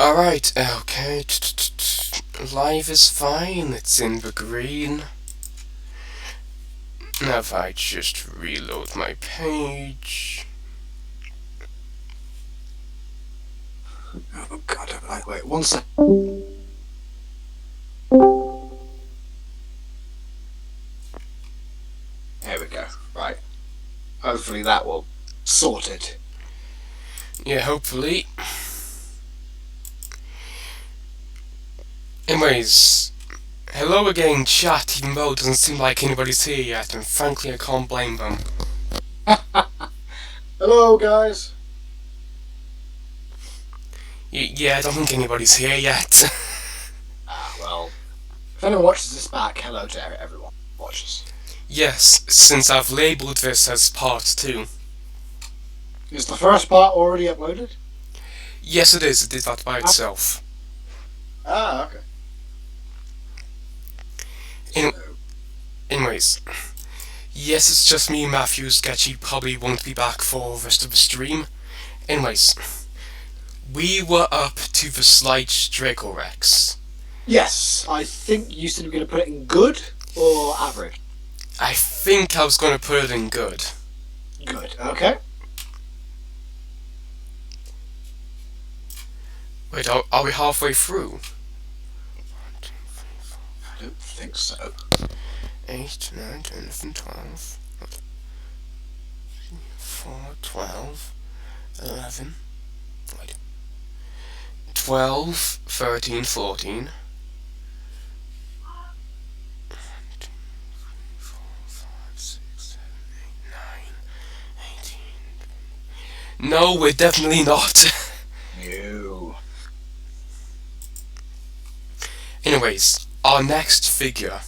Alright, okay. Life is fine, it's in the green. Now if I just reload my page. Oh god, wait, 1 sec. There we go, right. Hopefully that will sort it. Yeah, hopefully. Anyways, hello again, chat, even though it doesn't seem like anybody's here yet, and frankly I can't blame them. Hello, guys. Yeah, I don't think anybody's here yet. Well, if anyone watches this back, hello to everyone who watches. Yes, since I've labelled this as part 2. Is the first part already uploaded? Yes, it is. It did that by itself. Okay. Anyways, yes, it's just me, Matthew. Sketchy probably won't be back for the rest of the stream. Anyways, we were up to the slight Dracorex. Yes, I think you said you were going to put it in good or average? I think I was going to put it in good. Good, okay. Wait, are we halfway through? I don't think so. 8, 9, 10, 11, 12. 4, 12, 11. Wait. 12, 13, 14. 1, 2, 3, 4, 5, 6, 7, 8, 9, 18. No, we're definitely not. No. Anyways, our next figure,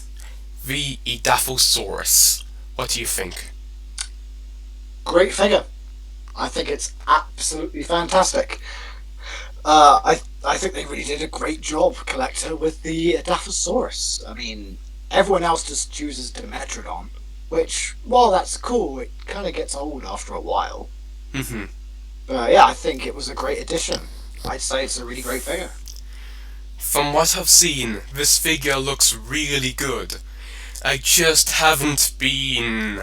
the Edaphosaurus. What do you think? Great figure. I think it's absolutely fantastic. I think they really did a great job, collector, with the Edaphosaurus. I mean, everyone else just chooses Dimetrodon, which, while that's cool, it kind of gets old after a while. But yeah, I think it was a great addition. I'd say it's a really great figure. From what I've seen, this figure looks really good. I just haven't been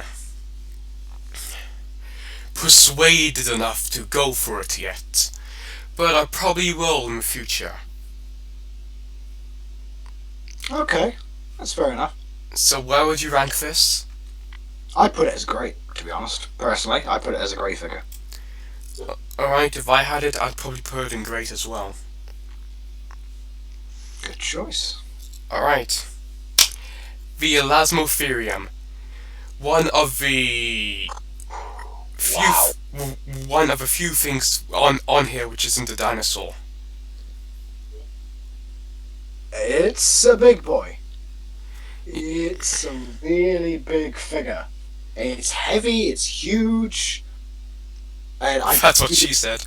persuaded enough to go for it yet. But I probably will in the future. Okay, that's fair enough. So where would you rank this? I'd put it as great, to be honest. Personally, I'd put it as a great figure. Alright, if I had it, I'd probably put it in great as well. Good choice. Alright. The Elasmotherium. One of the few things on here which isn't a dinosaur. It's a big boy. It's a really big figure. It's heavy, it's huge. And That's what she said.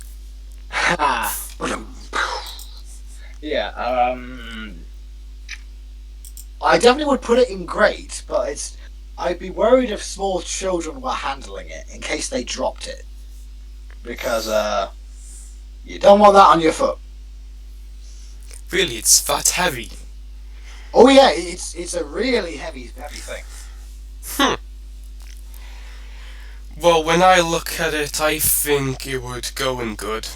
Yeah, I definitely would put it in great, but I'd be worried if small children were handling it in case they dropped it. Because, you don't want that on your foot. Really, it's that heavy. Oh yeah, it's a really heavy thing. Well, when I look at it, I think it would go in good.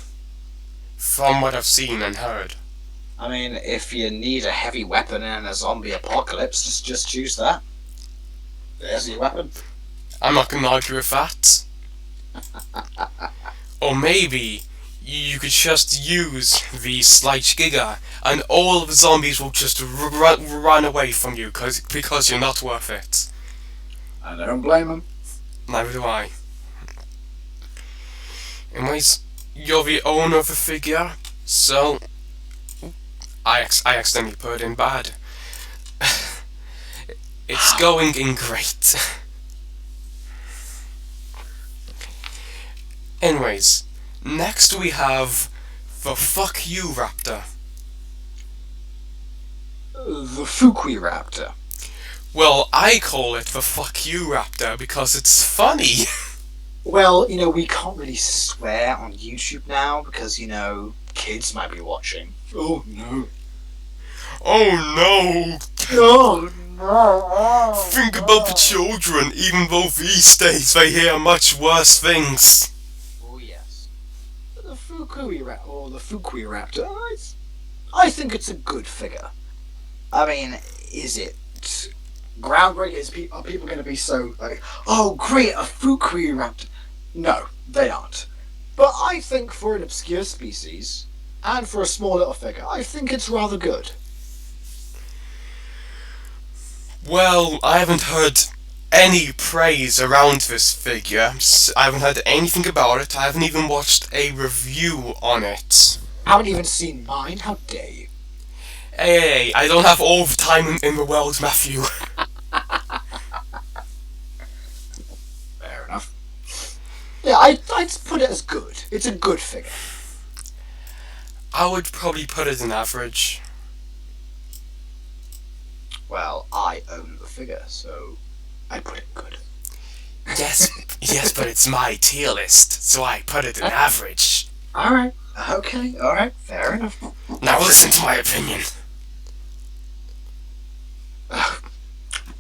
From what I've seen and heard. I mean, if you need a heavy weapon in a zombie apocalypse, just choose that. There's your weapon. I'm not gonna argue with that. Or maybe you could just use the Slight Giga and all of the zombies will just run away from you because you're not worth it. I don't blame them. Neither do I. Anyways, you're the owner of the figure, so I accidentally put it in bad. It's going in great. Anyways, next we have the Fuck You Raptor. The Fukui Raptor. Well, I call it the Fuck You Raptor because it's funny. Well, we can't really swear on YouTube now because, kids might be watching. Oh no. Oh No, no. no! Think about the children, even though these days they hear much worse things. Oh yes. The Fukui Raptor. I think it's a good figure. I mean, is it groundbreaking? Are people going to be so like, oh great, a Fukui Raptor? No, they aren't. But I think for an obscure species, and for a small little figure, I think it's rather good. Well, I haven't heard any praise around this figure. I haven't heard anything about it. I haven't even watched a review on it. Haven't even seen mine, how dare you? Hey, I don't have all the time in the world, Mathew. Fair enough. Yeah, I'd put it as good. It's a good figure. I would probably put it in average. Well, I own the figure, so I put it good. Yes, but it's my tier list, so I put it in average. Alright, okay, alright, fair enough. Now listen to my opinion.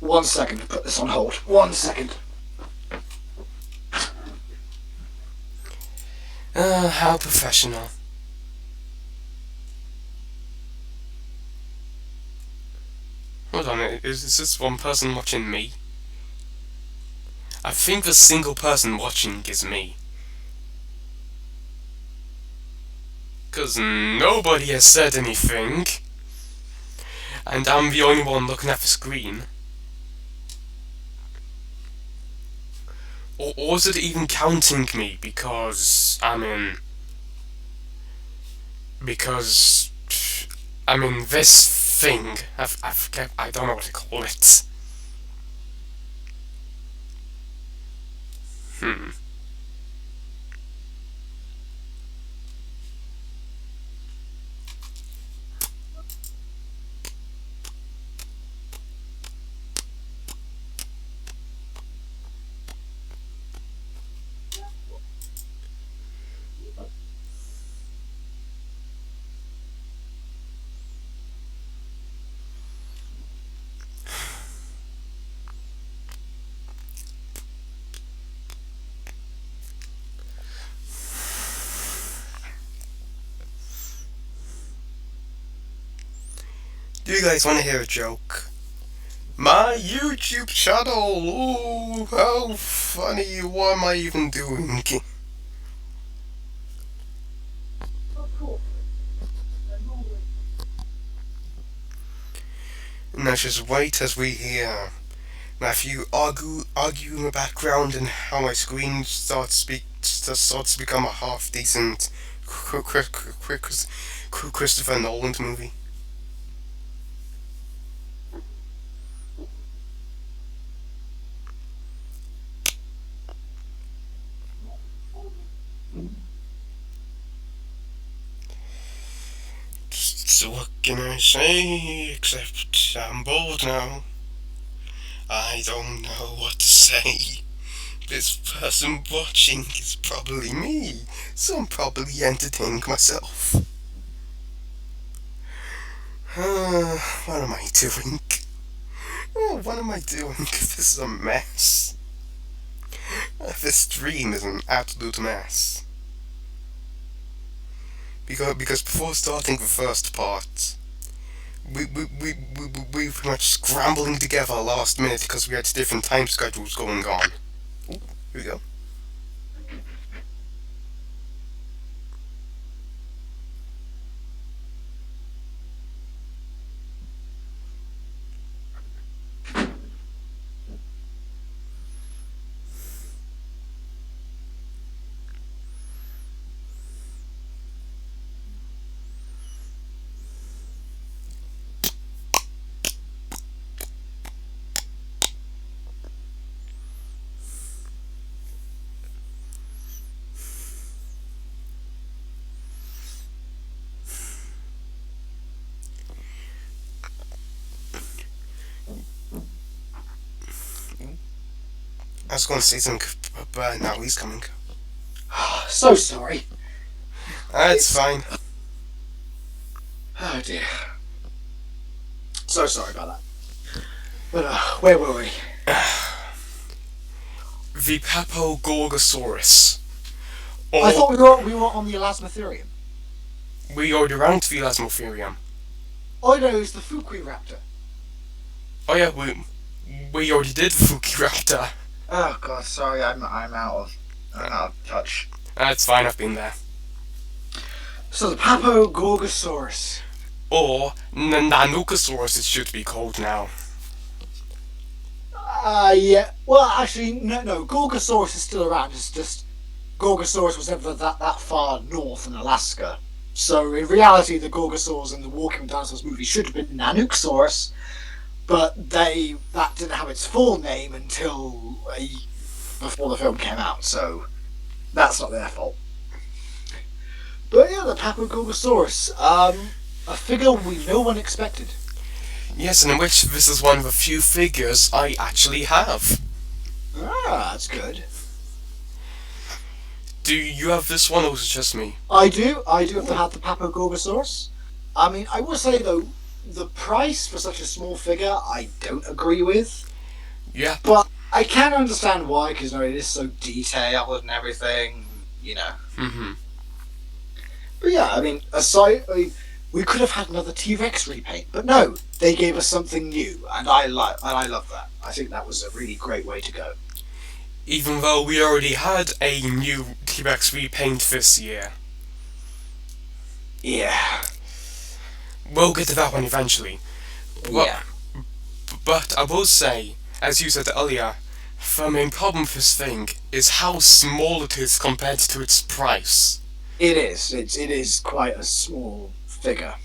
1 second to put this on hold. 1 second. How professional. Hold on, is this one person watching me? I think the single person watching is me. 'Cause nobody has said anything. And I'm the only one looking at the screen. Or is it even counting me? Because I'm in this thing. I don't know what to call it. Do you guys want to hear a joke? My YouTube channel! Ooh, how funny! What am I even doing? Now just wait as we hear Mathew argue in the background and how my screen starts to become a half decent Christopher Nolan movie. So what can I say except I'm bored now? I don't know what to say. This person watching is probably me, so I'm probably entertaining myself. What am I doing? What am I doing? This is a mess. This stream is an absolute mess. Because before starting the first part, we pretty much scrambling together last minute because we had different time schedules going on. Ooh, here we go. I was going to say something, but now he's coming. So sorry. It's fine. Oh dear. So sorry about that. But where were we? The Papogorgosaurus. I Or thought we were on the Elasmotherium. we already around the Elasmotherium. Oh no, it's the Fukuiraptor. Oh yeah, we already did the Fukiraptor. Oh god, sorry, I'm out of touch. That's fine, I've been there. So the Papogorgosaurus. Or Nanukosaurus it should be called now. Yeah. Well, actually, no. Gorgosaurus is still around. It's just Gorgosaurus was never that far north in Alaska. So in reality, the Gorgosaurs in the Walking with Dinosaurs movie should have been Nanukosaurus, but that didn't have its full name until before the film came out. So that's not their fault. But yeah, the Papagorgosaurus, a figure no one expected. Yes, and in which this is one of the few figures I actually have. Ah, that's good. Do you have this one, or is it just me? I do have the Papagorgosaurus. I mean, I will say though, the price for such a small figure, I don't agree with. Yeah. But I can understand why, because it is so detailed and everything, you know. Mm-hmm. But yeah, I mean, we could have had another T-Rex repaint, but no, they gave us something new, and I love that. I think that was a really great way to go. Even though we already had a new T-Rex repaint this year. Yeah. We'll get to that one eventually. Yeah. But I will say, as you said earlier, the main problem with this thing is how small it is compared to its price. It is. It is quite a small figure.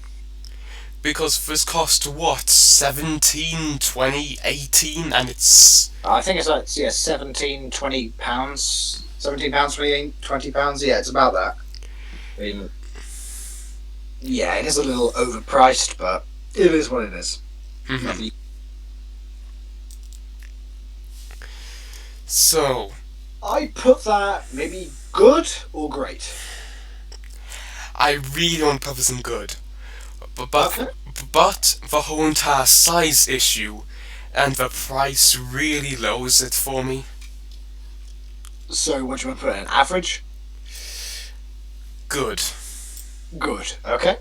Because this cost what, 17, 20, 18, and it's... I think it's like, yeah, 17, 20 pounds. 17 pounds, 20 pounds, yeah, it's about that. I mean, yeah, it is a little overpriced, but it is what it is. Mm-hmm. So, I put that maybe good or great. I really want to put this in good. But Okay. the whole entire size issue and the price really lowers it for me. So what do you want to put in? Average? Good. Good. Okay.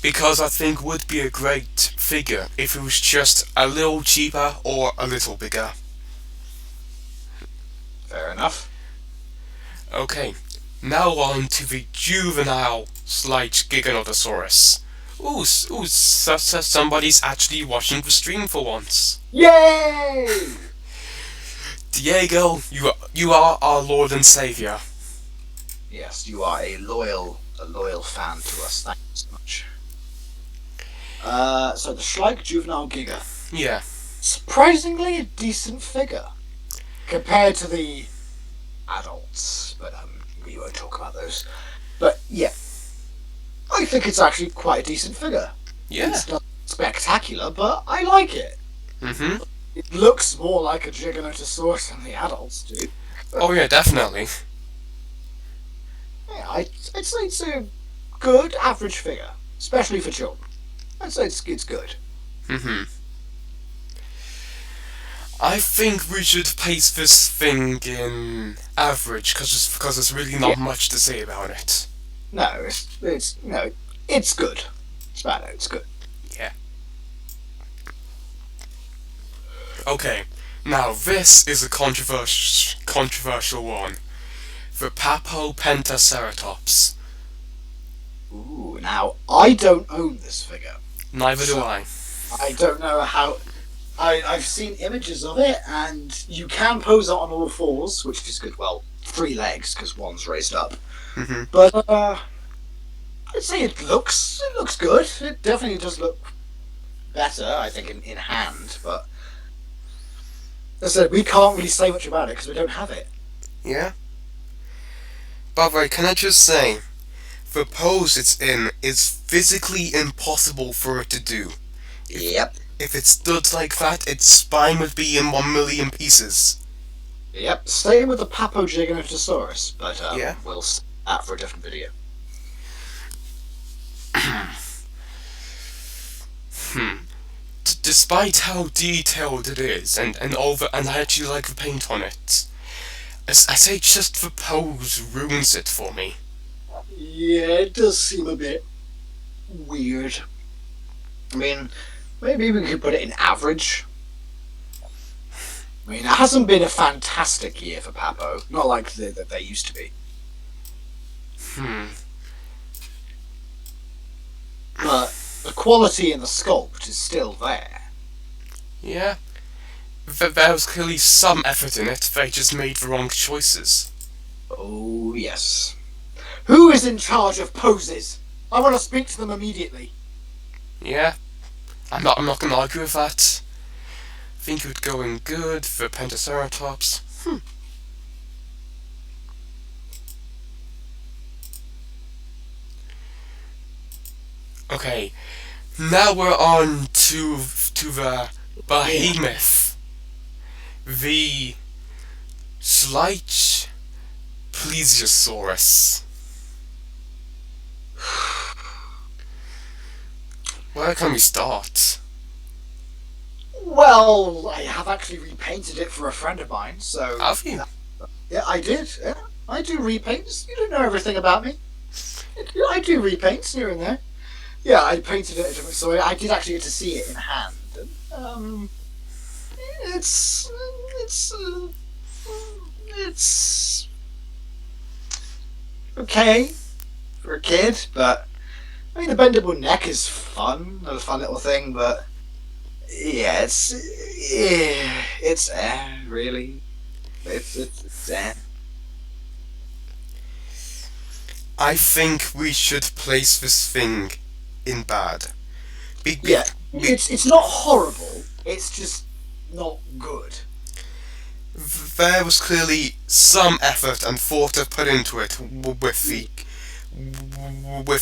Because I think would be a great figure if it was just a little cheaper or a little bigger. Fair enough. Okay, now on to the juvenile slight Giganotosaurus. Ooh, somebody's actually watching the stream for once. Yay! Diego, you are our Lord and Saviour. Yes, you are a loyal fan to us. Thank you so much. So the Schleich Juvenile Giga. Yeah. Surprisingly a decent figure compared to the adults, but we won't talk about those. But yeah, I think it's actually quite a decent figure. Yeah. It's not spectacular, but I like it. Mm-hmm. It looks more like a Giganotosaurus than the adults do. Oh yeah, definitely. Yeah, I'd say it's a good average figure, especially for children. I'd say it's good. Mm-hmm. I think we should place this thing in average, because there's really not much to say about it. No, it's good. It's bad. It's good. Yeah. Okay, now this is a controversial one. The Papopentaceratops. Ooh, now I don't own this figure. Neither do I. I don't know how. I've seen images of it, and you can pose it on all fours, which is good. Well, 3 legs because one's raised up. Mm-hmm. But I'd say it looks good. It definitely does look better, I think, in hand. But as I said, we can't really say much about it because we don't have it. Yeah. By the way, can I just say, the pose it's in is physically impossible for it to do. Yep. If it stood like that, its spine would be in 1,000,000 pieces. Yep. Same with the Papogiganotosaurus, but Yeah. we'll save that for a different video. Hmm. Despite how detailed it is, and I actually like the paint on it, I say just the pose ruins it for me. Yeah, it does seem a bit weird. I mean, maybe we could put it in average. I mean, it hasn't been a fantastic year for Papo, not like they used to be. Hmm. But the quality and the sculpt is still there. Yeah. There was clearly some effort in it, they just made the wrong choices. Oh, yes. Who is in charge of poses? I want to speak to them immediately. Yeah. I'm not gonna argue with that. I think it would go in good for Pentaceratops. Okay. Now we're on to the behemoth. The slight plesiosaurus. Where can we start? Well, I have actually repainted it for a friend of mine, so... Have you? Yeah, I did. Yeah, I do repaints. You don't know everything about me. I do repaints here and there. Yeah, I painted it, so I did actually get to see it in hand. It's it's okay for a kid, but I mean the bendable neck is fun, a fun little thing. But yeah, it's really, it's I think we should place this thing in bad. Yeah, it's not horrible. It's just not good. There was clearly some effort and thought put into it with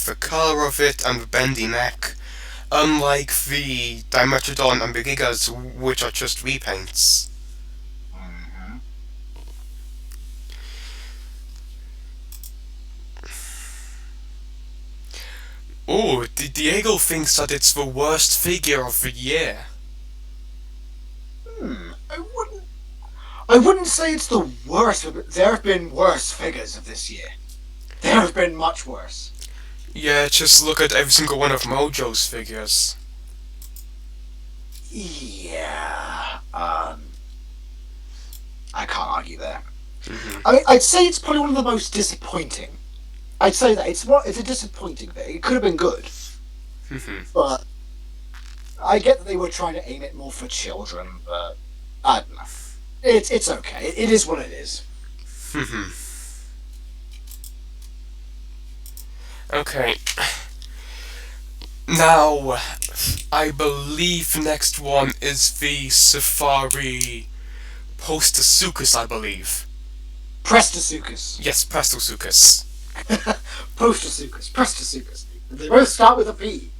the color of it and the bendy neck, unlike the Dimetrodon and the Gigas, which are just repaints. Mm-hmm. Oh, Diego thinks that it's the worst figure of the year. I wouldn't say it's the worst, but there have been worse figures of this year. There have been much worse. Yeah, just look at every single one of Mojo's figures. Yeah, I can't argue there. Mm-hmm. I'd say it's probably one of the most disappointing. I'd say that it's a disappointing thing. It could have been good, Mm-hmm. but I get that they were trying to aim it more for children. But I don't know. It's okay. It is what it is. Mm-hmm. Okay. Now, I believe the next one is the Safari Postasuchus, I believe. Prestasuchus. Yes, Prestosuchus. Prestasuchus. They both start with a P.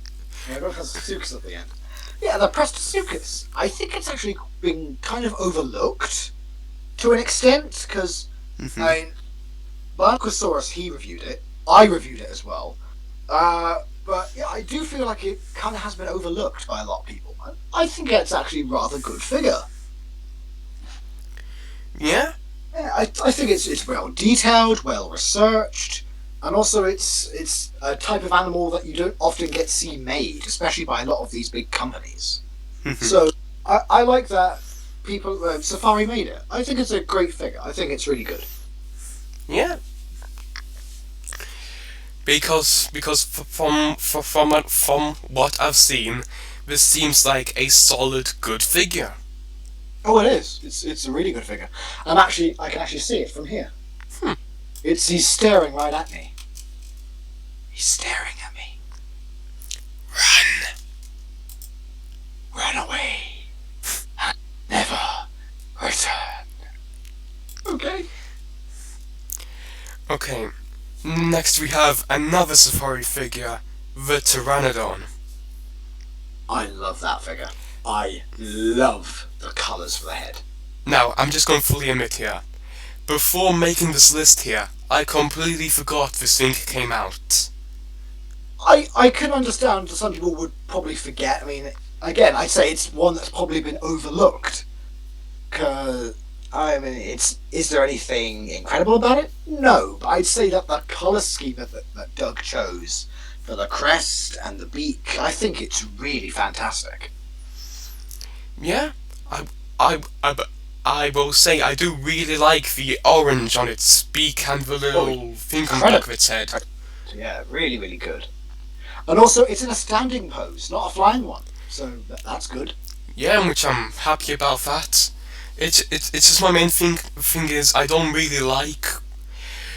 They both have Suchus at the end. Yeah, the Prestasuchus. I think it's actually been kind of overlooked to an extent, because, Mm-hmm. I mean, Bronchosaurus, he reviewed it. I reviewed it as well. But yeah, I do feel like it kind of has been overlooked by a lot of people. I think it's actually a rather good figure. Yeah? Yeah, I think it's well detailed, well researched, and also it's a type of animal that you don't often get to see made, especially by a lot of these big companies. Mm-hmm. So I like that people Safari made it. I think it's a great figure. I think it's really good. Yeah. Because from what I've seen, this seems like a solid, good figure. Oh, it is. It's a really good figure. I can actually see it from here. Hmm. He's staring right at me. He's staring at me. Run away. And never return. Okay. Okay. Next we have another Safari figure, the Pteranodon. I love that figure. I love the colours for the head. Now, I'm just going to fully admit here, before making this list here, I completely forgot this thing came out. I can understand that some people would probably forget. I mean, again, I'd say it's one that's probably been overlooked. Cause I mean, is there anything incredible about it? No, but I'd say that the color scheme that Doug chose for the crest and the beak, I think it's really fantastic. Yeah, I, I, I will say I do really like the orange on its beak and the Oh, little thing on the back incredible! of its head. Yeah, really, really good. And also, it's in a standing pose, not a flying one, so that's good. Yeah, which I'm happy about that. It's just my main thing is I don't really like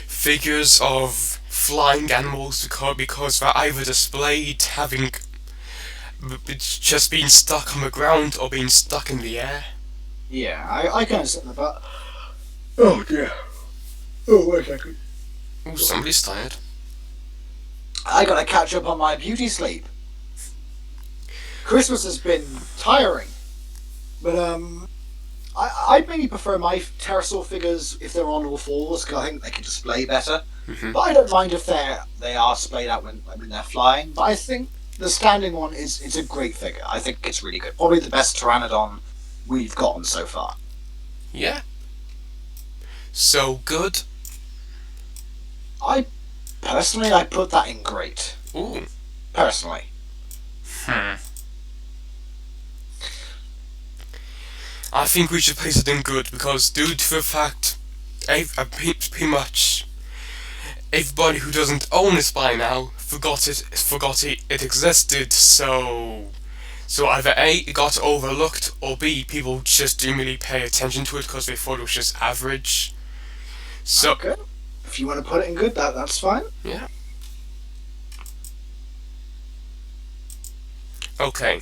figures of flying animals because they're either displayed having it's just being stuck on the ground or being stuck in the air. Yeah, I can understand that, but oh dear. Oh, wait a second. Oh, somebody's tired. I gotta catch up on my beauty sleep. Christmas has been tiring, but I'd maybe prefer my pterosaur figures if they're on all fours because I think they can display better. Hmm. But I don't mind if they are splayed out when they're flying. But I think the standing one is a great figure. I think it's really good. Probably the best pteranodon we've gotten so far. Yeah, so good. I personally I put that in great. Ooh. Personally, Hmm. I think we should place it in good because due to the fact pretty much everybody who doesn't own it by now forgot it existed, so either A, it got overlooked, or B, people just didn't really pay attention to it because they thought it was just average. So, okay. If you want to put it in good, that's fine. yeah. Okay.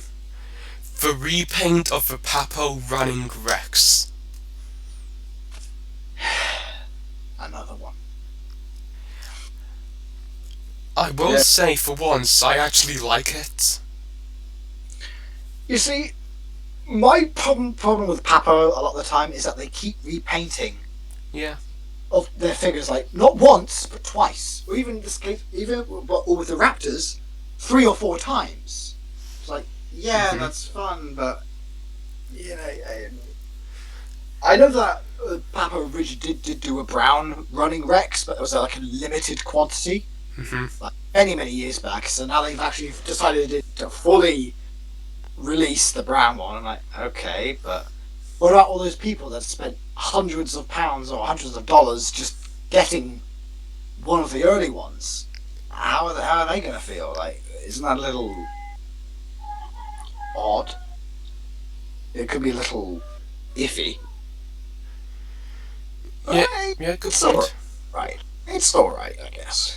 The repaint of the Papo running Rex. Another one. I will Yeah. say, for once, I actually like it. You see, my problem with Papo a lot of the time is that they keep repainting Yeah. of their figures, like not once but twice, or even this case, or with the Raptors, 3 or 4 times. It's like, yeah, Mhm. that's fun, but you know, I know that Papo originally did do a brown running Rex, but it was like a limited quantity, Mhm. like many years back. So now they've actually decided to fully release the brown one. I'm like, okay, but what about all those people that spent hundreds of pounds or hundreds of dollars just getting one of the early ones? How are they going to feel? Like, isn't that a little odd? It could be a little iffy. Yeah. Right, Yeah. Good it's point. alright. It's alright, I guess.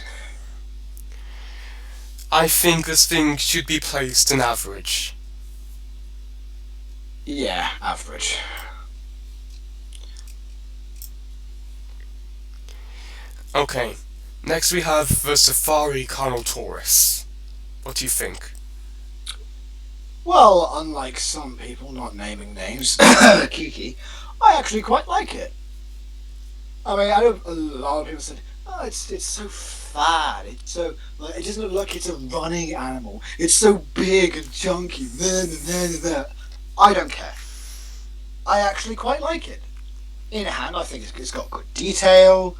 I think this thing should be placed in average. Yeah, average. Okay. Next we have the Safari Carnotaurus. What do you think? Well, unlike some people not naming names, Kiki, I actually quite like it. I mean, I know a lot of people said, "Oh, it's so fat. It's so like, it doesn't look like it's a running animal. It's so big and chunky." I don't care. I actually quite like it. In hand, I think it's got good detail.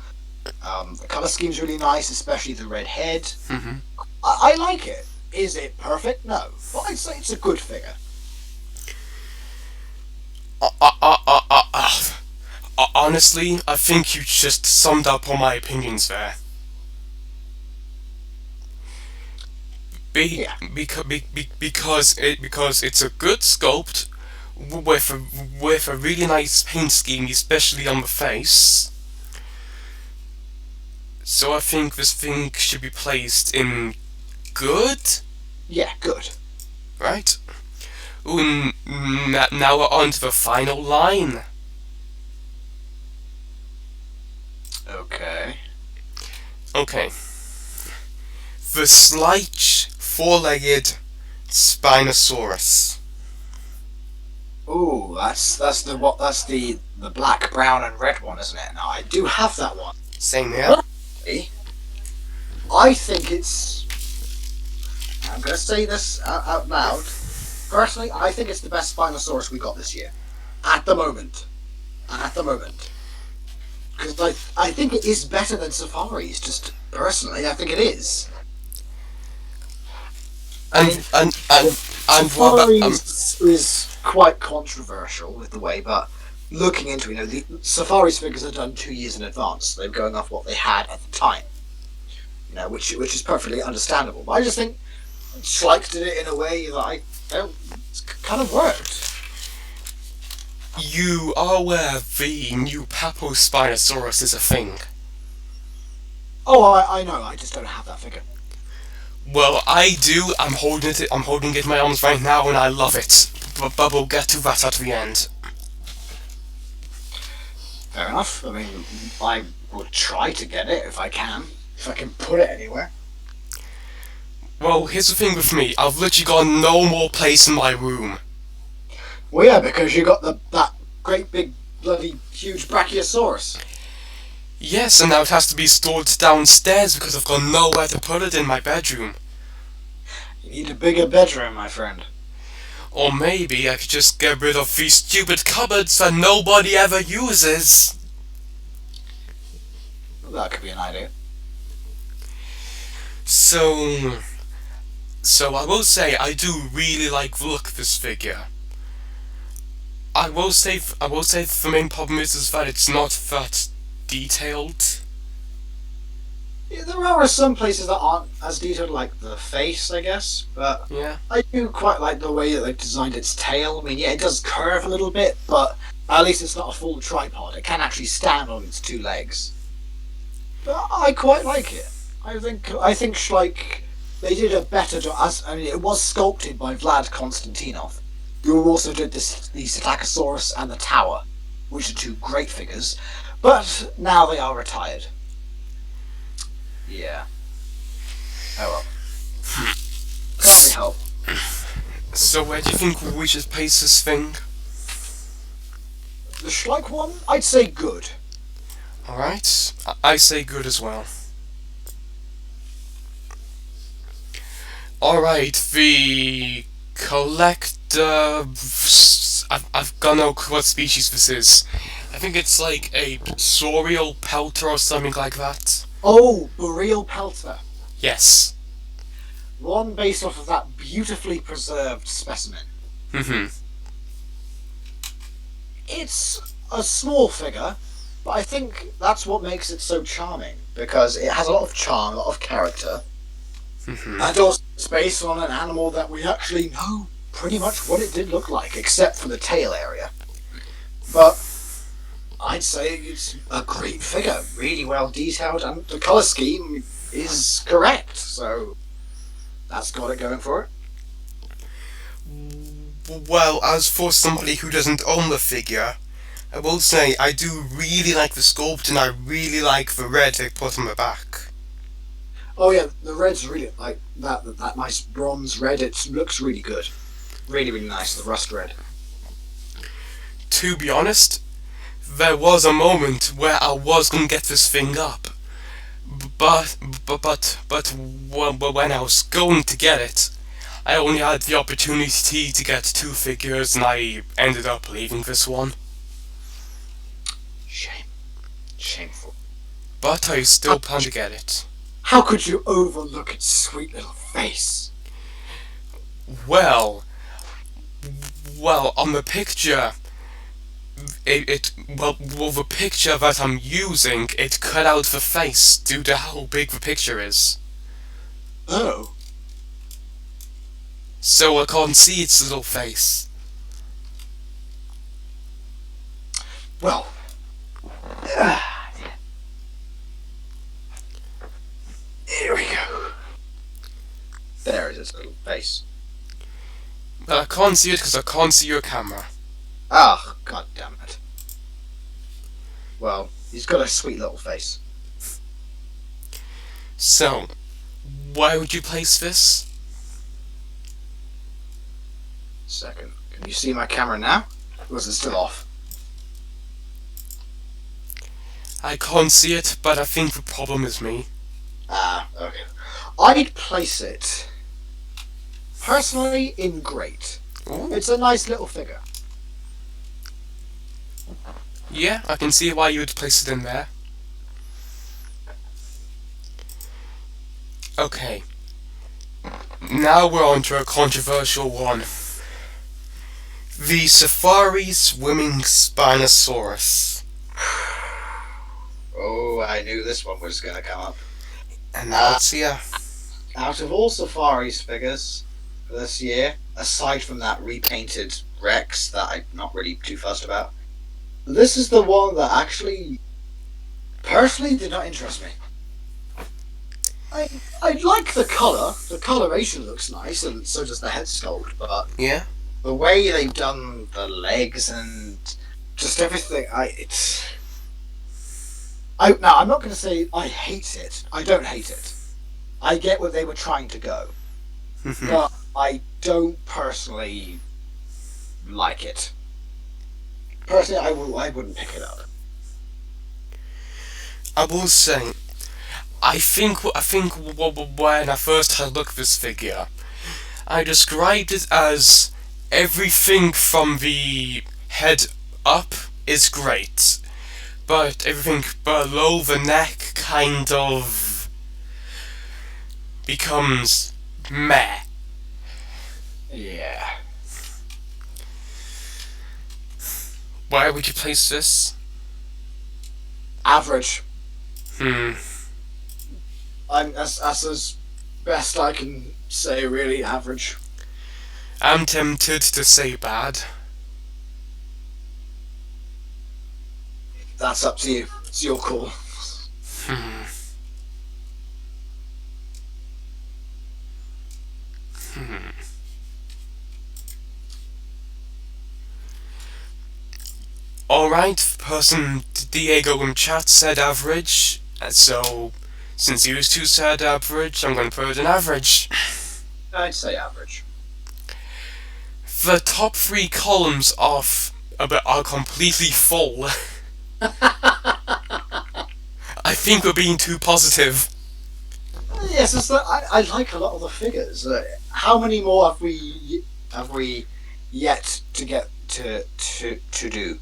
The color scheme's really nice, especially the red head. Mhm. I like it. Is it perfect? No, but I'd say it's a good figure. Honestly, I think you just summed up all my opinions there. Yeah, Because it's a good sculpt with a really nice paint scheme, especially on the face. So I think this thing should be placed in good, yeah, good. right? Ooh, now we're on to the final line. Okay. Okay. The slight four-legged Spinosaurus. Ooh, that's the black, brown, and red one, isn't it? Now I do have that one. Same here. Personally, I think it's. I'm going to say this out loud. Personally, I think it's the best Spinosaurus we got this year. At the moment. At the moment. Because I think it is better than Safari's, just personally, I think it is. I And mean, what about Safari's is quite controversial with the way, but looking into it, the Safari's figures are done 2 years in advance. They're going off what they had at the time, which is perfectly understandable. But I just think Schleich did it in a way that I felt kind of worked. you are aware the new Papospinosaurus is a thing? Oh, I know. I just don't have that figure. Well, I do. I'm holding it. I'm holding it in my arms right now, and I love it. But we'll get to that at the end. Fair enough. I mean, I will try to get it if I can put it anywhere. Well, here's the thing with me. I've literally got no more place in my room. Well, yeah, because you got that great big bloody huge Brachiosaurus. Yes, and now it has to be stored downstairs because I've got nowhere to put it in my bedroom. You need a bigger bedroom, my friend. Or maybe I could just get rid of these stupid cupboards that nobody ever uses. Well, that could be an idea. So I will say I do really like the look of this figure. I will say the main problem is that it's not that detailed. Yeah, there are some places that aren't as detailed, like the face, I guess, but Yeah. I do quite like the way that they've designed its tail. I mean, yeah, it does curve a little bit, but at least it's not a full tripod. It can actually stand on its two legs. But I quite like it. I think Schleich, they did a better job. I mean, it was sculpted by Vlad Konstantinov, who also did the Psittacosaurus and the Tower, which are two great figures, but now they are retired. Yeah. Oh well. Can't really help. So where do you think we should place this thing? The Schleich one, I'd say good. Alright, I say good as well. Alright, the collector... I've got no clue what species this is. I think it's like a saurial pelter or something like that. Oh, Boreal Pelter. Yes. One based off of that beautifully preserved specimen. It's a small figure, but I think that's what makes it so charming, because it has a lot of charm, a lot of character, and also it's based on an animal that we actually know pretty much what it did look like, except for the tail area. But I'd say it's a great figure, really well detailed, and the colour scheme is correct, so that's got it going for it. Well, as for somebody who doesn't own the figure, I will say I do really like the sculpt and I really like the red they put on the back. Oh yeah, the red's really, like, that nice bronze red, it looks really good. Really, really nice, the rust red. To be honest, there was a moment where I was gonna get this thing up, but when I was going to get it, I only had the opportunity to get two figures, and I ended up leaving this one. Shame. Shameful. But I still plan to get it. How could you overlook its sweet little face? Well, on the picture, the picture that I'm using, it cut out the face due to how big the picture is. Oh. So I can't see its little face. Well. Here we go. There is its little face. But I can't see it because I can't see your camera. Ah, god damn it. Well, he's got a sweet little face. So, where would you place this? Second. Can you see my camera now? Or is it still off? I can't see it, but I think the problem is me. Ah, okay. I'd place it, personally, in great. Ooh. It's a nice little figure. Yeah, I can see why you would place it in there. Okay. Now we're on to a controversial one. The Safari Swimming Spinosaurus. Oh, I knew this one was going to come up. And now it's here. Out of all Safari's figures for this year, aside from that repainted Rex that I'm not really too fussed about, this is the one that actually, personally, did not interest me. I like the colour. The coloration looks nice, and so does the head sculpt. But Yeah? the way they've done the legs and just everything, now I'm not going to say I hate it. I don't hate it. I get where they were trying to go, but I don't personally like it. Personally, I wouldn't pick it up. I will say, I think when I first had a look at this figure, I described it as everything from the head up is great, but everything below the neck kind of becomes meh. Yeah. Where would you place this? Average. Hmm. That's as best I can say, really, average. I'm tempted to say bad. That's up to you. It's your call. Hmm. Hmm. Alright, person Diego in chat said average, so since you two said average, I'm going to put it in average. I'd say average. The top three columns are completely full. I think we're being too positive. Yes, it's that I like a lot of the figures. How many more have we yet to get to do?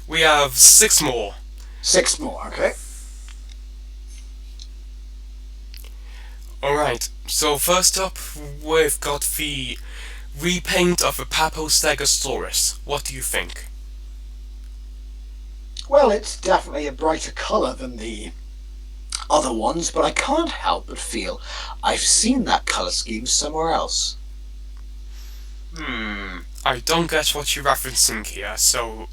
We have 6 more. 6 more. Okay. Alright, so first up, we've got the repaint of a Papostegosaurus. What do you think? Well, it's definitely a brighter colour than the other ones, but I can't help but feel I've seen that colour scheme somewhere else. I don't get what you're referencing here, so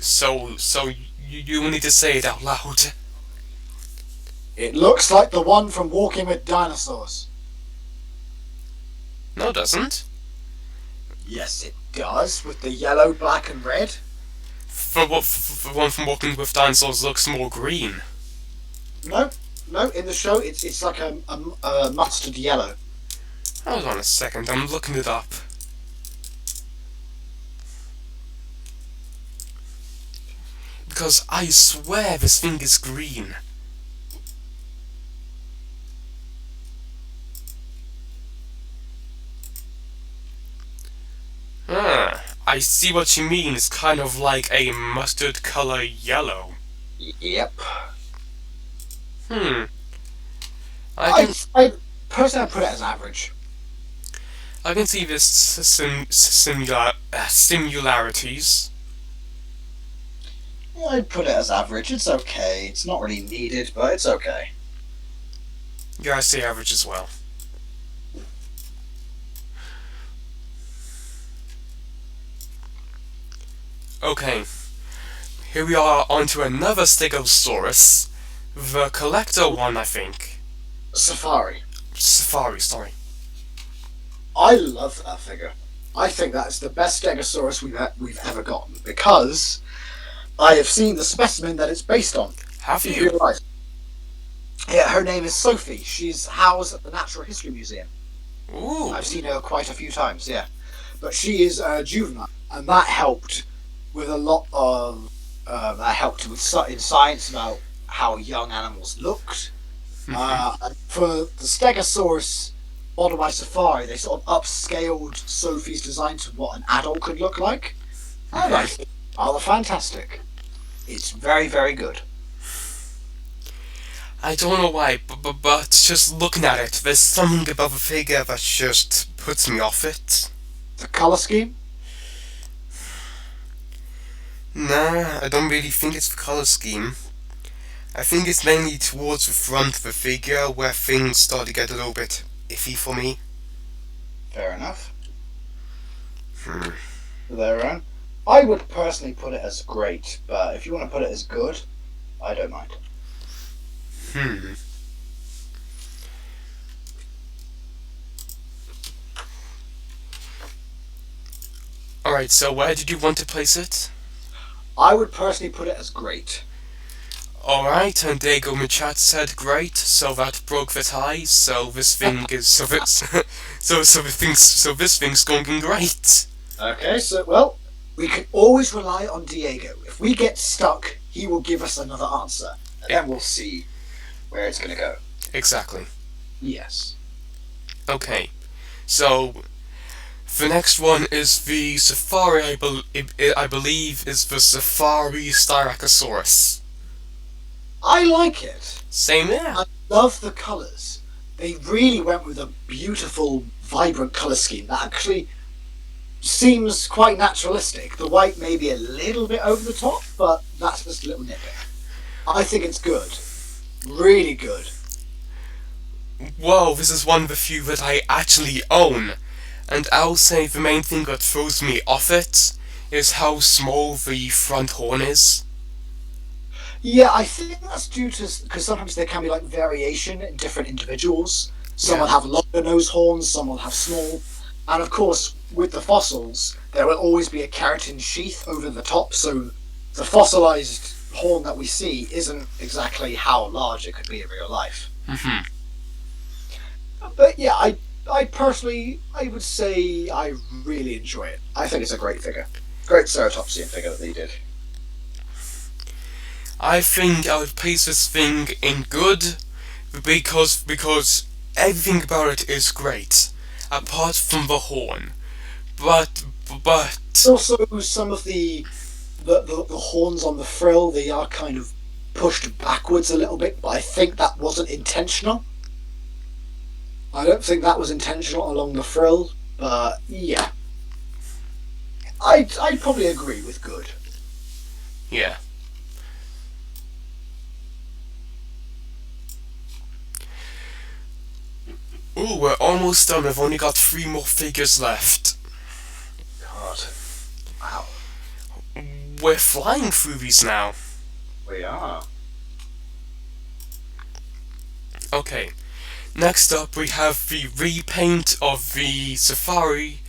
you need to say it out loud. It looks like the one from Walking with Dinosaurs. No, it doesn't. Yes, it does, with the yellow, black, and red. The one from Walking with Dinosaurs looks more green. No, in the show it's like a mustard yellow. Hold on a second, I'm looking it up. Because I swear this thing is green. I see what you mean. It's kind of like a mustard color yellow. Yep. I I personally put it as average. can see this similarities. Yeah, I'd put it as average. It's okay. It's not really needed, but it's okay. Yeah, I say average as well. Okay, here we are onto another Stegosaurus. The collector one, I think. Safari. Safari, sorry. I love that figure. I think that is the best Stegosaurus we've ever gotten because I have seen the specimen that it's based on. Have In you? real life. Yeah, her name is Sophie. She's housed at the Natural History Museum. Ooh. I've seen her quite a few times, yeah. But she is juvenile, and that helped with a lot of. That helped with in science about how young animals looked. And for the Stegosaurus Model Y Safari, they sort of upscaled Sophie's design to what an adult could look like. And I think it's rather fantastic. It's very, very good. I don't know why, but just looking at it, there's something about the figure that just puts me off it. The colour scheme? Nah, I don't really think it's the colour scheme. I think it's mainly towards the front of the figure where things start to get a little bit iffy for me. Fair enough. Hmm. Their own. I would personally put it as great, but if you want to put it as good, I don't mind. Hmm. Alright, so where did you want to place it? I would personally put it as great. Alright, and Diego Machat said great, so that broke the tie, so this thing is so this thing's going great. Okay, so, well, we can always rely on Diego. If we get stuck, he will give us another answer, and then we'll see where it's going to go. Exactly. Yes. Okay, so the next one is the Safari, I believe is the Safari Styracosaurus. I like it. Same here. I love the colours. They really went with a beautiful, vibrant colour scheme that actually seems quite naturalistic. The white may be a little bit over the top, but that's just a little nitpick. I think it's good. Really good. Whoa, this is one of the few that I actually own. And I'll say the main thing that throws me off it is how small the front horn is. Yeah, I think that's due to because sometimes there can be like variation in different individuals. Some will have longer nose horns, some will have small, and of course with the fossils there will always be a keratin sheath over the top, so the fossilized horn that we see isn't exactly how large it could be in real life. Mm-hmm. But yeah, I personally I would say I really enjoy it. I think it's a great figure, great ceratopsian figure that they did. I think I would place this thing in good because everything about it is great, apart from the horn. But Also, some of the horns on the frill, they are kind of pushed backwards a little bit, but I think that wasn't intentional. I don't think that was intentional along the frill, but yeah, I'd probably agree with good. yeah. Ooh, we're almost done. We've only got 3 more figures left. God, wow, We're flying through these now. we are. Okay. Next up, we have the repaint of the Safari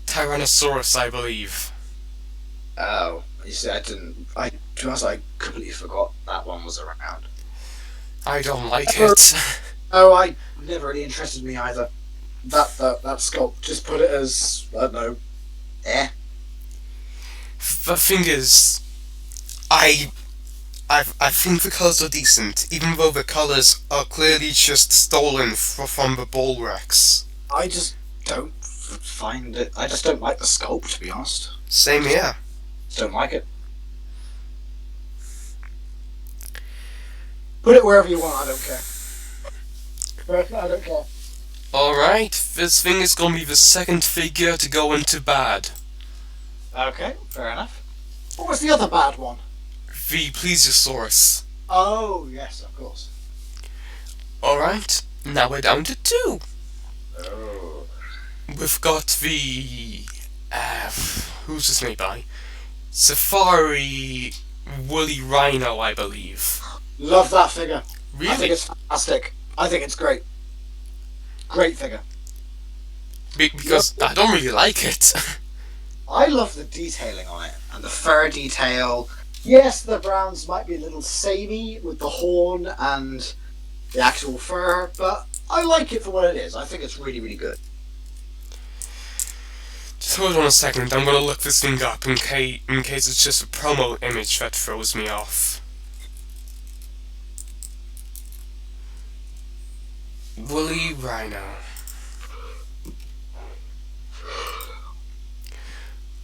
Tyrannosaurus, I believe. Oh, you see, to be honest, I completely forgot that one was around. I don't like it. Oh, I never really interested me either. That sculpt, just put it as, I don't know, eh. The thing is, I think the colours are decent, even though the colours are clearly just stolen from the ball wrecks. I just don't find it. I just don't like the sculpt, to be honest. Same here. Just don't like it. Put it wherever you want. I don't care. I don't care. Alright, this thing is gonna be the second figure to go into bad. Okay, fair enough. What was the other bad one? The Plesiosaurus. Oh, yes, of course. Alright, now we're down to 2. Oh. We've got the... who's this made by? Safari Woolly Rhino, I believe. Love that figure. Really? I think it's fantastic. I think it's great. Great figure. Because I don't really like it. I love the detailing on it and the fur detail. Yes, the browns might be a little samey with the horn and the actual fur, but I like it for what it is. I think it's really, really good. Just hold on a second, I'm gonna look this thing up in case it's just a promo image that throws me off. Woolly Rhino.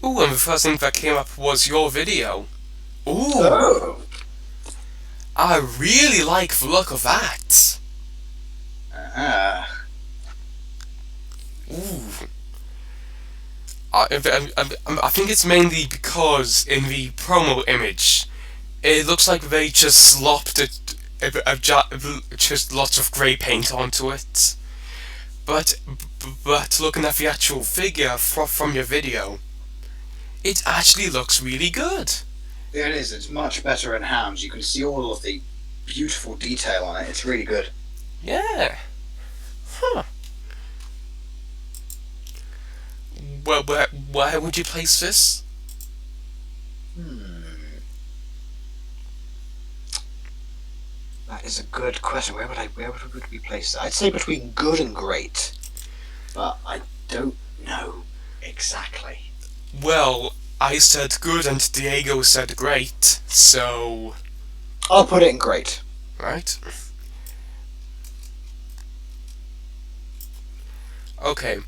Ooh, and the first thing that came up was your video. Ooh, Oh. I really like the look of that. Ah. Ooh. I think it's mainly because in the promo image, it looks like they just slopped just lots of grey paint onto it. But looking at the actual figure from your video, it actually looks really good. It is. It's much better in hand. You can see all of the beautiful detail on it. It's really good. Yeah. Huh. Well, where would you place this? That is a good question. Where would we place it? I'd say between good and great, but I don't know exactly. Well, I said good and Diego said great, so... I'll put it in great. Right? Okay,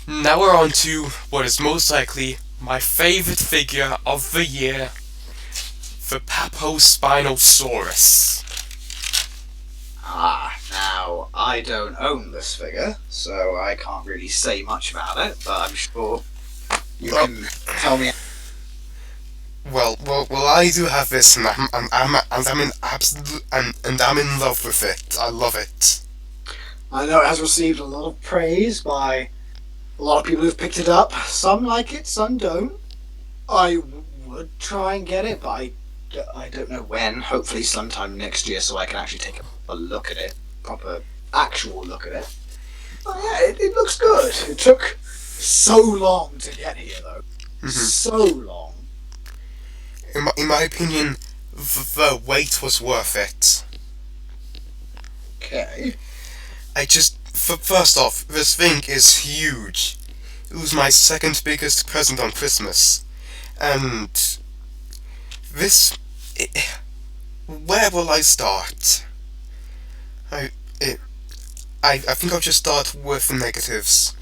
now we're on to what is most likely my favourite figure of the year, the Papospinosaurus. Now I don't own this figure, so I can't really say much about it, but I'm sure you can tell me. Well, I do have this, and I'm in I'm in love with it. I love it. I know it has received a lot of praise by a lot of people who've picked it up. Some like it, some don't. I would try and get it, but I don't know when. Hopefully sometime next year, so I can actually take a look at it, proper actual look at it. But yeah, it looks good. It took so long to get here, though. So long. In my opinion, the wait was worth it. Okay. First off, this thing is huge. It was my second biggest present on Christmas, and this. Where will I start? I think I'll just start with the negatives.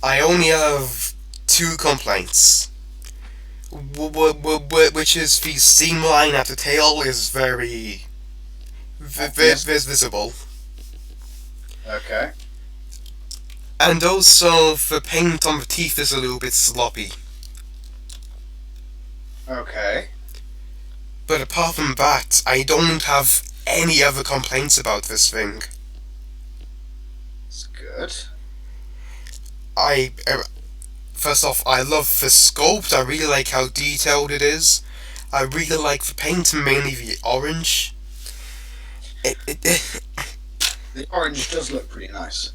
I only have two complaints. Which is the seam line at the tail is very visible. Okay. And also the paint on the teeth is a little bit sloppy. Okay. But apart from that, I don't have any other complaints about this thing. That's good. First off, I love the sculpt. I really like how detailed it is. I really like the paint, mainly the orange. The orange does look pretty nice.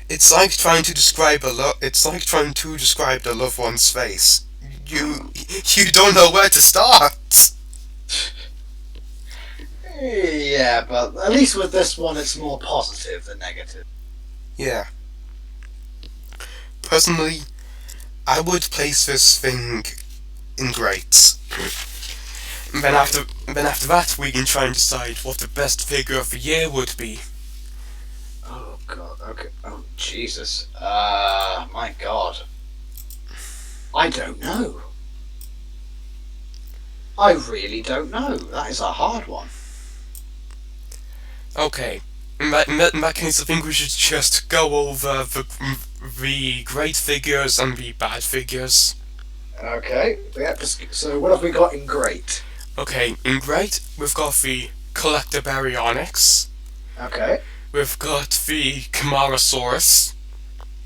It's like trying to describe It's like trying to describe the loved one's face. You don't know where to start. Yeah, but at least with this one, it's more positive than negative. Yeah. Personally, I would place this thing in great. Then after that, we can try and decide what the best figure of the year would be. Oh god. Okay. Oh Jesus. My god. I don't know. I really don't know. That is a hard one. Okay. In that case, I think we should just go over the great figures and the bad figures. Okay. Yeah. So what have we got in great? Okay, in great, we've got the Collector Baryonyx. Okay. We've got the Camarasaurus.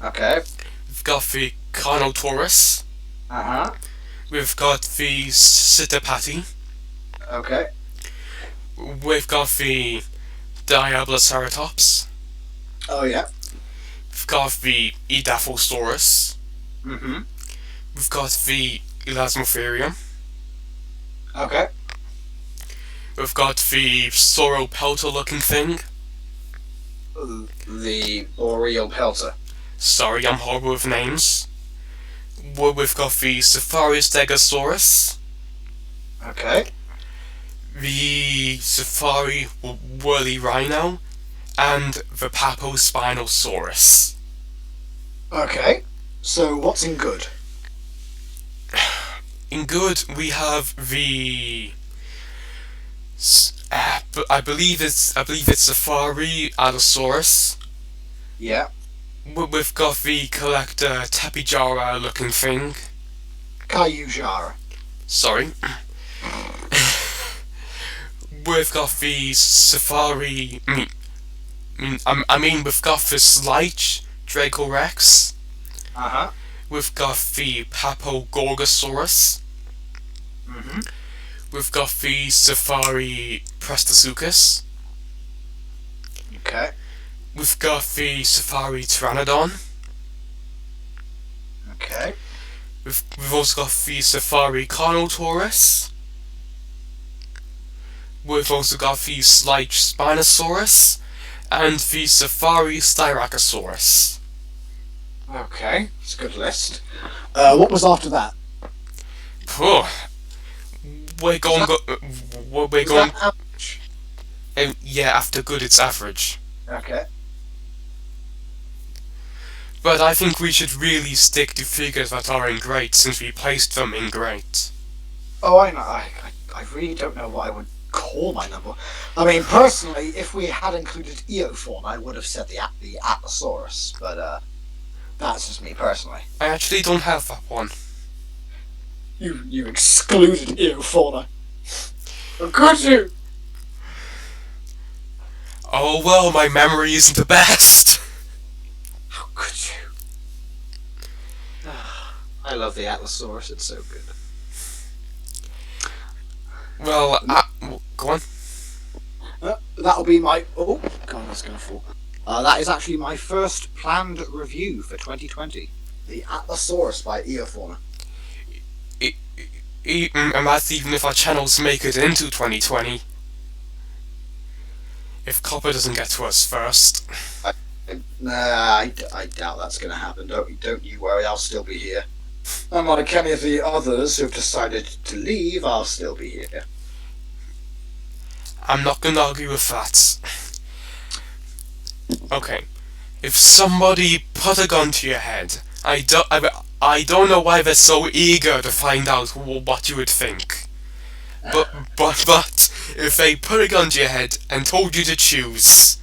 Okay. We've got the Carnotaurus. We've got the Citapati. Okay. We've got the Diabloceratops. Oh yeah. We've got the Edaphosaurus. Mm-hmm. We've got the Elasmotherium. Okay. We've got the Sauropelta looking thing. The Boreal Pelter. Sorry, I'm horrible with names. We've got the Safari Stegosaurus. Okay. The Safari Whirly Rhino. And the Papospinosaurus. Okay. So what's in good? In good, we have I believe it's Safari Allosaurus. Yeah. We've got the collector Tapijara looking thing. Kayujara. Sorry. We've got the Safari. I mean, we've got the Slight Draco Rex. Uh-huh. We've got the Papogorgosaurus. Mm-hmm. We've got the Safari Prestosuchus. Okay. We've got the Safari Pteranodon. Okay. We've also got the Safari Carnotaurus. We've also got the Slight Spinosaurus and the Safari Styracosaurus. Okay. It's a good list. What was after that? Phew. We're going. We're Was going. that average? Yeah, after good, it's average. Okay. But I think we should really stick to figures that are in great, since we placed them in great. Oh, I know. I really don't know what I would call my number. I mean, personally, if we had included Eofauna, I would have said the Atlasaurus, but that's just me personally. I actually don't have that one. You excluded Eofauna. Or could you? Oh well, my memory isn't the best. How could you? I love the Atlasaurus. It's so good. Well, go on. That'll be my. Oh, God, that's going to fall. That is actually my first planned review for 2020. The Atlasaurus by Eofauna. And that's even if our channels make it into 2020. If copper doesn't get to us first. Nah, I doubt that's going to happen. Don't you worry, I'll still be here. Unlike any of the others who've decided to leave, I'll still be here. I'm not gonna argue with that. Okay. If somebody put a gun to your head, I don't know why they're so eager to find out what you would think. But if they put a gun to your head and told you to choose,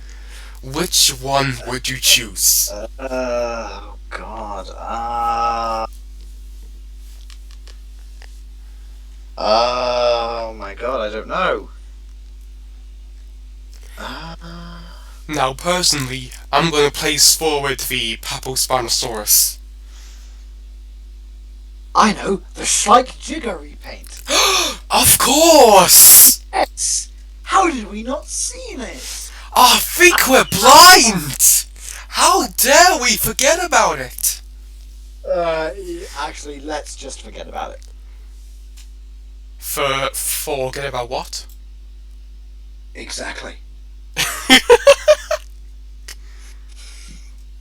which one would you choose? Oh God. Oh my God, I don't know. Now, personally, I'm gonna place forward the Papospinosaurus. I know, the Shrike Jigger repaint. Of course! Yes! How did we not see this? I think we're blind! How dare we forget about it? Actually, let's just forget about it. Forget about what? Exactly.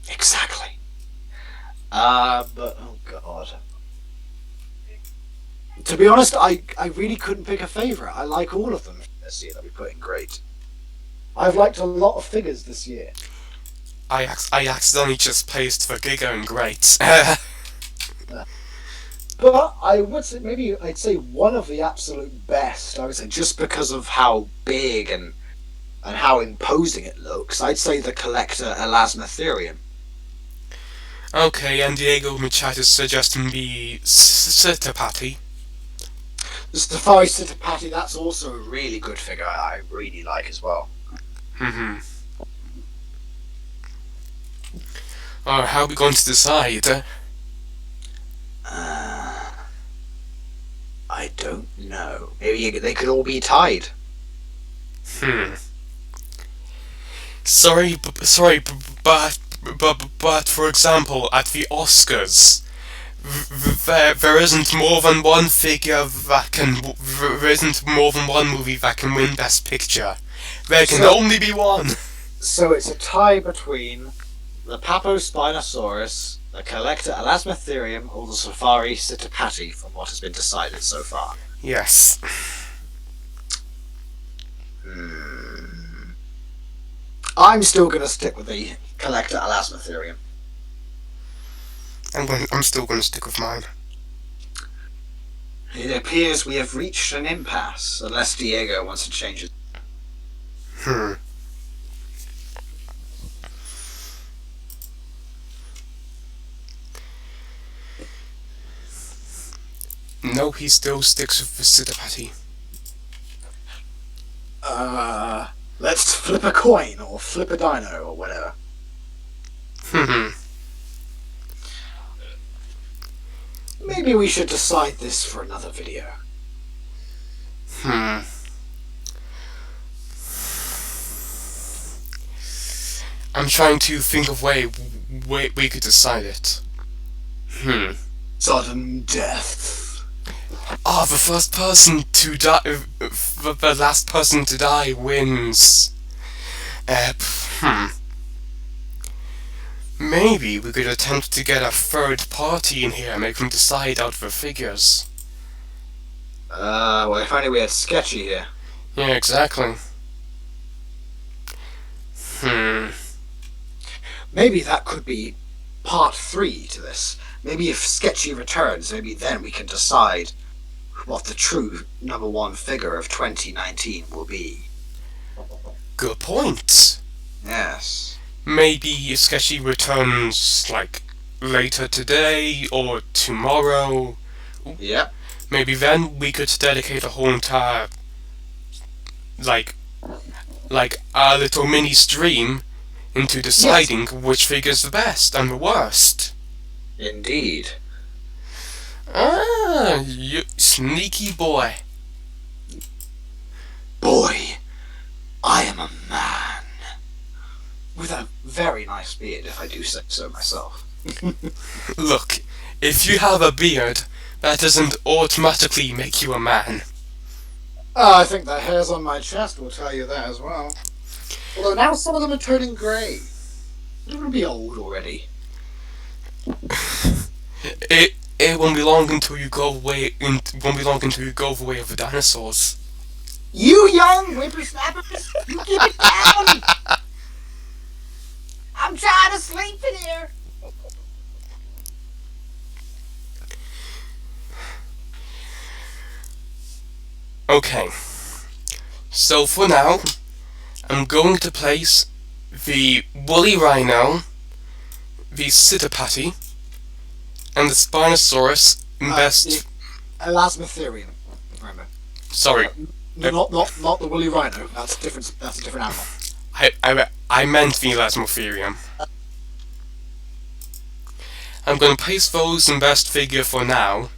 Exactly. But oh God. To be honest, I really couldn't pick a favourite. I like all of them this year that we put in great. I've liked a lot of figures this year. I accidentally just placed the Giga in great. But I would say I'd say one of the absolute best. I would say just because of how big and how imposing it looks. I'd say the collector Elasmotherium. Okay, and Diego Machado is suggesting the Citapati. The Safari Citapati, that's also a really good figure. I really like as well. How are we going to decide? I don't know. Maybe they could all be tied. Sorry, but for example, at the Oscars, there isn't more than one figure that can. There isn't more than one movie that can win Best Picture. There can only be one. So it's a tie between the Papospinosaurus, the collector Elasmotherium, or the Safari Citapati, from what has been decided so far. Yes. I'm still going to stick with the collector Elasmotherium. I'm still gonna stick with mine. It appears we have reached an impasse, unless Diego wants to change it. Hmm. No, he still sticks with the Citipati. Let's flip a coin, or flip a dino, or whatever. Maybe we should decide this for another video. I'm trying to think of way we could decide it. Sudden death. The first person to die, the last person to die wins. Maybe we could attempt to get a third party in here and make them decide out the figures. Well, if only we had Sketchy here. Yeah, exactly. Maybe that could be part 3 to this. Maybe if Sketchy returns, maybe then we can decide what the true number 1 figure of 2019 will be. Good point. Yes. Maybe if Sketchy returns, like, later today or tomorrow. Yep. Maybe then we could dedicate a whole entire, like a little mini stream into deciding which figure's the best and the worst. Indeed. You sneaky boy. Boy, I am a man. With a very nice beard, if I do say so myself. Look, if you have a beard, that doesn't automatically make you a man. I think the hairs on my chest will tell you that as well. Although now some of them are turning grey. They're going to be old already. It won't be long until you go away. It won't be long until you go the way of the dinosaurs. You young whippersnappers, you keep it down. I'm trying to sleep in here. Okay. So for now, I'm going to place the woolly rhino, the Citipati, and the Spinosaurus in best. Elasmotherium. Remember. Sorry. No, not the woolly rhino. That's different. That's a different animal. I meant the Elasmotherium. I'm going to place those in best figure for now.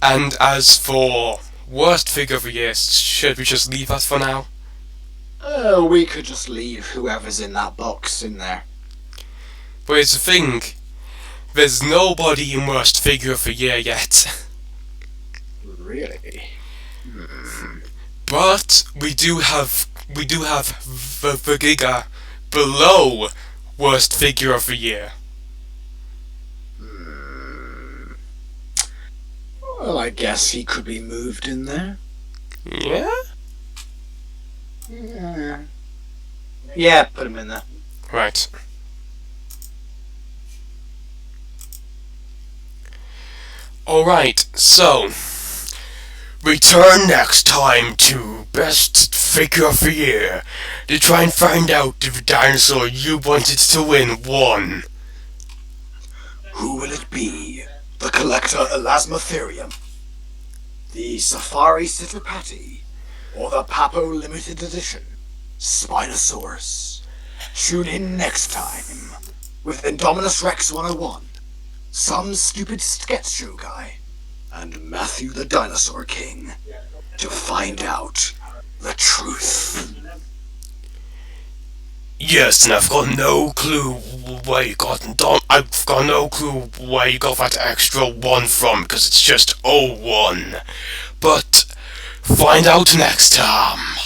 And as for worst figure of the year, should we just leave that for now? We could just leave whoever's in that box in there. But it's the thing, there's nobody in worst figure of the year yet. Really? But we do have the Giga below worst figure of the year. Well, I guess he could be moved in there. Yeah? Yeah, put him in there. Right. Alright, so return next time to Best Figure of the Year to try and find out if the dinosaur you wanted to win won. Who will it be? The Collector Elasmotherium, the Safari Citipati, or the Papo Limited Edition Spinosaurus? Tune in next time with Indominus Rex 101, some stupid sketch show guy, and Mathew the Dinosaur King to find out the truth. Yes, and I've got no clue where you got I've got no clue where you got that extra 1 from, because it's just 01. But find out next time.